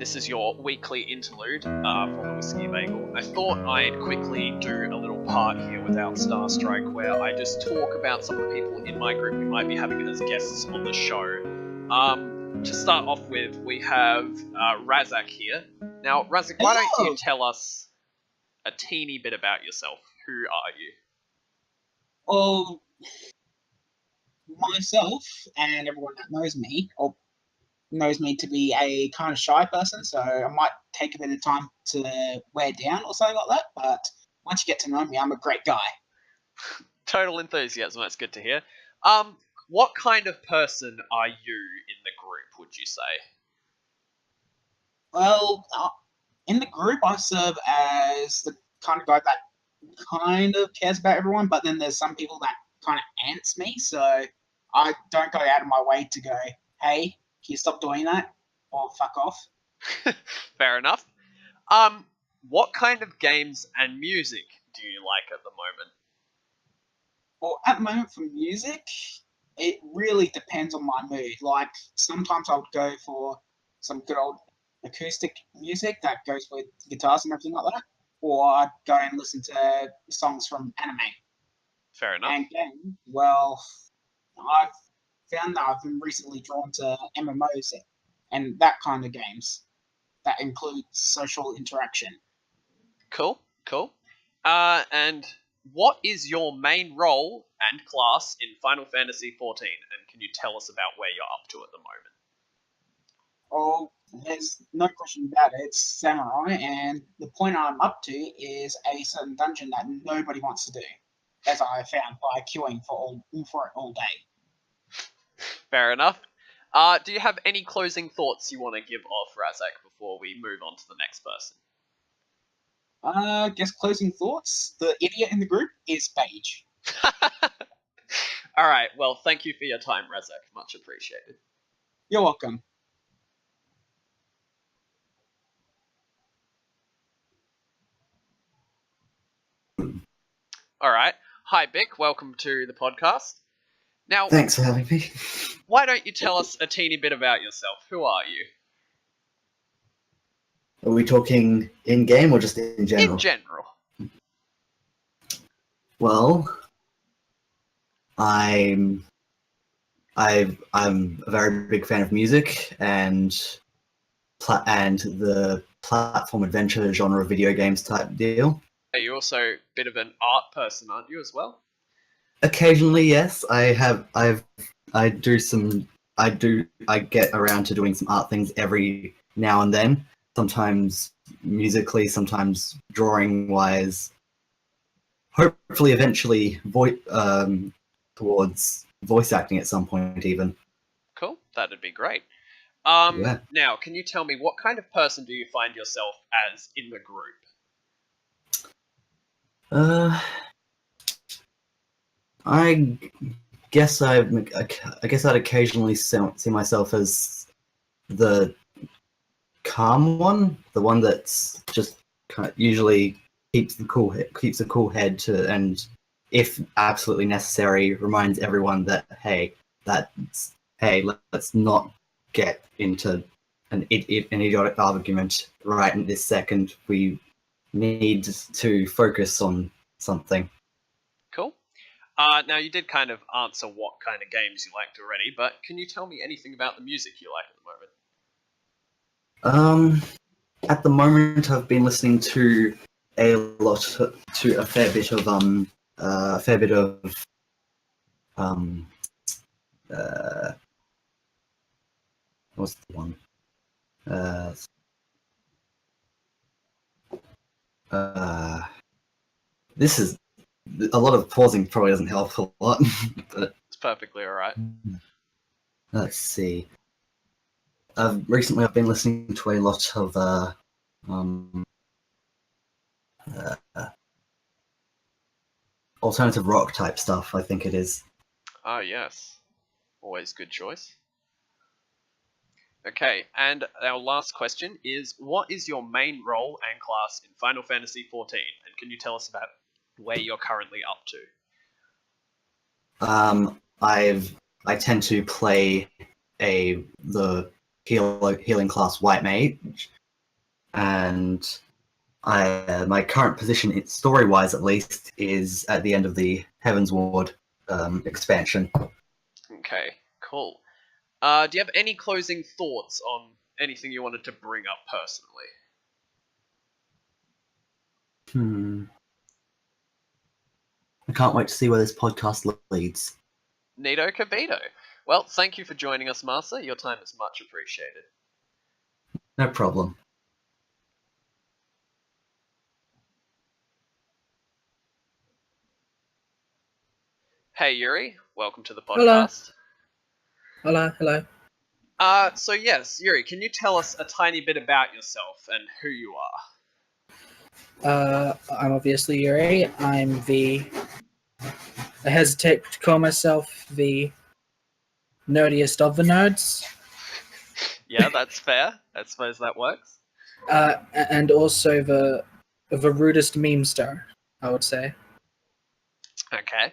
this is your weekly interlude for the Whiskey Bagel. I thought I'd quickly do a little part here without StarStrike where I just talk about some of the people in my group we might be having as guests on the show. To start off with, we have Razak here. Now, Razak, why don't you tell us a teeny bit about yourself? Who are you? Well, myself and everyone that knows me, or knows me to be a kind of shy person, so I might take a bit of time to wear down or something like that, but once you get to know me, I'm a great guy. Total enthusiasm, that's good to hear. What kind of person are you in the group, would you say? Well, in the group, I serve as the kind of guy that kind of cares about everyone, but then there's some people that kind of ants me, so I don't go out of my way to go, hey, can you stop doing that? Or fuck off. Fair enough. What kind of games and music do you like at the moment? Well, at the moment for music, it really depends on my mood. Like, sometimes I would go for some good old acoustic music that goes with guitars and everything like that, or I'd go and listen to songs from anime. Fair enough. And then, well, I've found that I've been recently drawn to MMOs and that kind of games that include social interaction. Cool. And what is your main role and class in Final Fantasy XIV? And can you tell us about where you're up to at the moment? Oh, there's no question about it. It's samurai, and the point I'm up to is a certain dungeon that nobody wants to do, as I found by queuing for it all day. Fair enough. Do you have any closing thoughts you want to give off, Razak, before we move on to the next person? I guess closing thoughts. The idiot in the group is Paige. Alright, well, thank you for your time, Razak. Much appreciated. You're welcome. Alright. Hi, Bick. Welcome to the podcast. Now, thanks for having me. Why don't you tell us a teeny bit about yourself? Who are you? Are we talking in-game or just in general? In general. Well, I'm a very big fan of music and the platform adventure genre video games type deal. Are you also a bit of an art person, aren't you, as well? Occasionally, yes. I get around to doing some art things every now and then. Sometimes musically, sometimes drawing-wise. Hopefully, eventually, towards voice acting at some point, even. Cool, that'd be great. Yeah. Now, can you tell me what kind of person do you find yourself as in the group? I guess I'd occasionally see myself as the calm one, the one that's just usually keeps a cool head to, and if absolutely necessary, reminds everyone that let's not get into an idiotic argument right in this second. We need to focus on something. Cool. Now, you did kind of answer what kind of games you liked already, but can you tell me anything about the music you like at the moment? At the moment, I've been listening to a fair bit of what's the one? This is a lot of pausing. Probably doesn't help a lot, but it's perfectly all right. Let's see. Recently, I've been listening to a lot of alternative rock type stuff. I think it is. Ah, yes. Always good choice. Okay, and our last question is, what is your main role and class in Final Fantasy XIV? And can you tell us about where you're currently up to? I tend to play the healing class white mage, and my current position, story-wise at least, is at the end of the Heaven's Ward expansion. Okay, cool. Do you have any closing thoughts on anything you wanted to bring up personally? I can't wait to see where this podcast leads. Neato Cabito. Well, thank you for joining us, Master. Your time is much appreciated. No problem. Hey, Yuri. Welcome to the podcast. Hello. So yes, Yuri, can you tell us a tiny bit about yourself and who you are? I'm obviously Yuri. I hesitate to call myself the nerdiest of the nerds. Yeah, that's fair. I suppose that works. And also the rudest memester, I would say. Okay.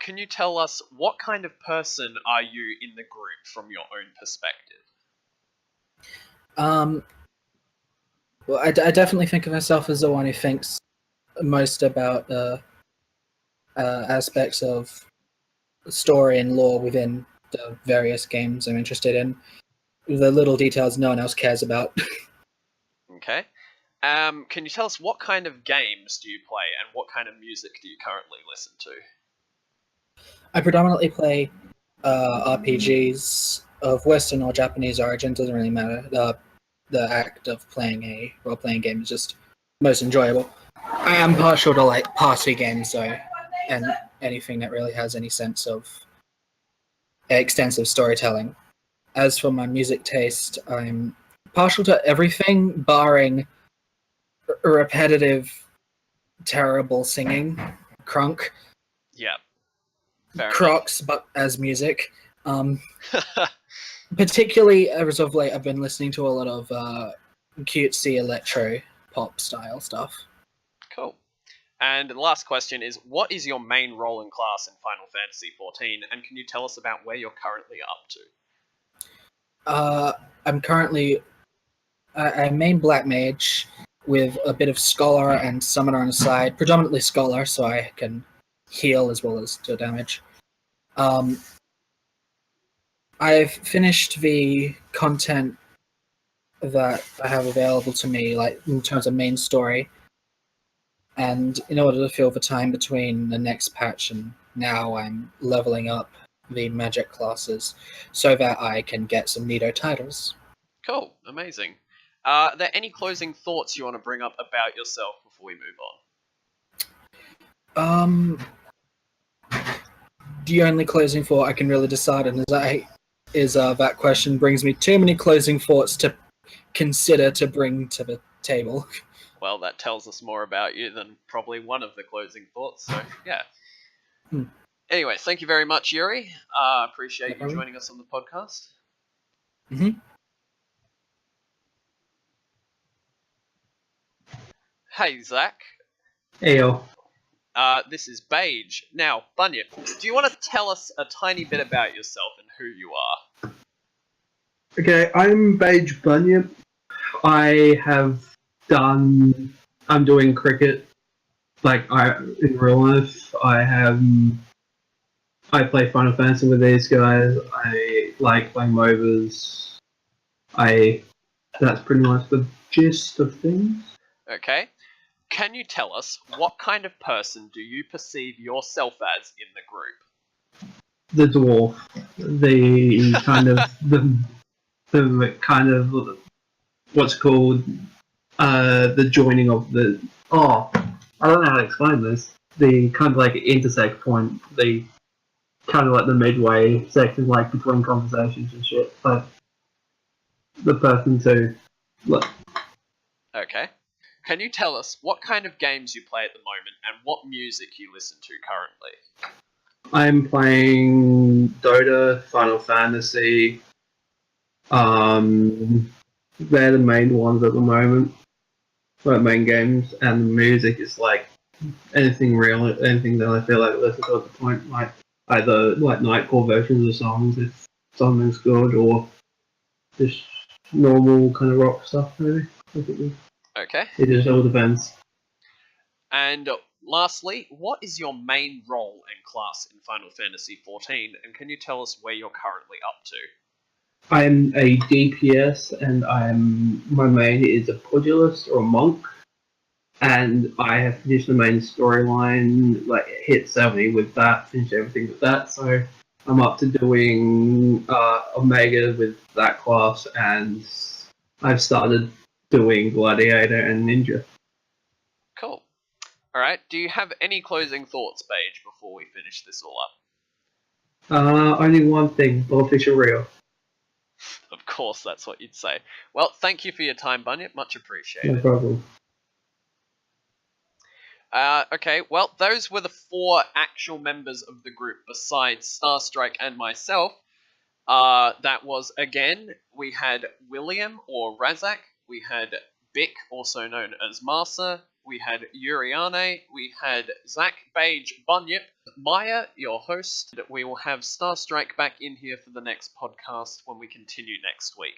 Can you tell us what kind of person are you in the group from your own perspective? Well, I definitely think of myself as the one who thinks most about aspects of story and lore within the various games I'm interested in. The little details no one else cares about. Okay. Can you tell us what kind of games do you play and what kind of music do you currently listen to? I predominantly play RPGs of Western or Japanese origin, doesn't really matter. The act of playing a role-playing game is just most enjoyable. I am partial to like party games though, and anything that really has any sense of extensive storytelling. As for my music taste, I'm partial to everything barring repetitive, terrible singing, crunk. Yeah. Fair Crocs, but as music. Particularly as of late, I've been listening to a lot of cutesy electro pop style stuff. Cool. And the last question is, what is your main role in class in Final Fantasy XIV, and can you tell us about where you're currently up to? I'm currently a main black mage with a bit of scholar and summoner on the side, predominantly scholar, so I can heal as well as do damage. I've finished the content that I have available to me, like in terms of main story, and in order to fill the time between the next patch and now, I'm leveling up the magic classes so that I can get some neato titles. Cool. Amazing. Are there any closing thoughts you want to bring up about yourself before we move on? The only closing thought I can really decide on is that question brings me too many closing thoughts to consider to bring to the table. Well, that tells us more about you than probably one of the closing thoughts, so yeah. Anyway, thank you very much, Yuri. Appreciate you joining us on the podcast. Mm-hmm. Hey, Zach. Heyo. This is Bage. Now, Bunyip, do you want to tell us a tiny bit about yourself and who you are? Okay, I'm Bage Bunyip. I'm doing cricket, in real life. I play Final Fantasy with these guys. I like playing MOBAs. That's pretty much the gist of things. Okay. Can you tell us what kind of person do you perceive yourself as in the group? The dwarf. The kind of the kind of what's called the joining of the I don't know how to explain this. The kind of like intersect point, the kind of like the midway section, like between conversations and shit. Like the person to look. Okay. Can you tell us what kind of games you play at the moment and what music you listen to currently? I'm playing Dota, Final Fantasy. They're the main ones at the moment. My main games, and the music is like anything that I feel like I listen to at the point, like either like nightcore versions of songs if something's good, or just normal kind of rock stuff, maybe. I think Okay. it just all depends. And lastly, what is your main role and class in Final Fantasy XIV, and can you tell us where you're currently up to? I'm a DPS, and my main is a pugilist or a monk, and I have finished the main storyline, like hit 70 with that, finished everything with that, so I'm up to doing Omega with that class, and I've started doing Gladiator and Ninja. Cool. Alright, do you have any closing thoughts, Paige, before we finish this all up? Only one thing, goldfish are real. Of course, that's what you'd say. Well, thank you for your time, Bunyip. Much appreciated. No problem. Okay, well, those were the 4 actual members of the group besides StarStrike and myself. That was, again, we had William, or Razak, we had Bick, also known as Marsa, we had Uriane, we had Zach, Beige, Bunyip, Maya, your host. We will have StarStrike back in here for the next podcast when we continue next week.